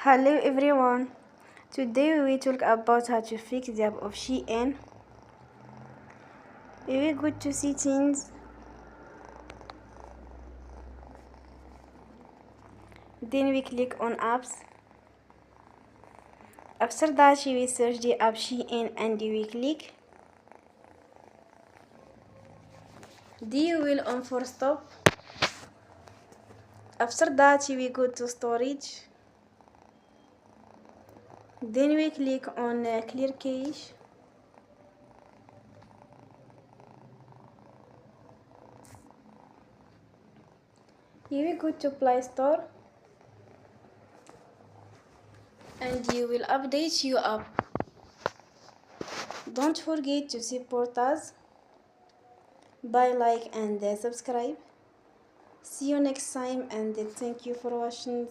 Hello everyone. Today we will talk about how to fix the app of Shein. We will go to settings. Then we click on apps. After that we will search the app Shein and we click. Then you will on for stop. After that we go to storage. Then we click on clear cache. Here we go to Play Store and you will update your app. Don't forget to support us by like and subscribe. See you next time and thank you for watching.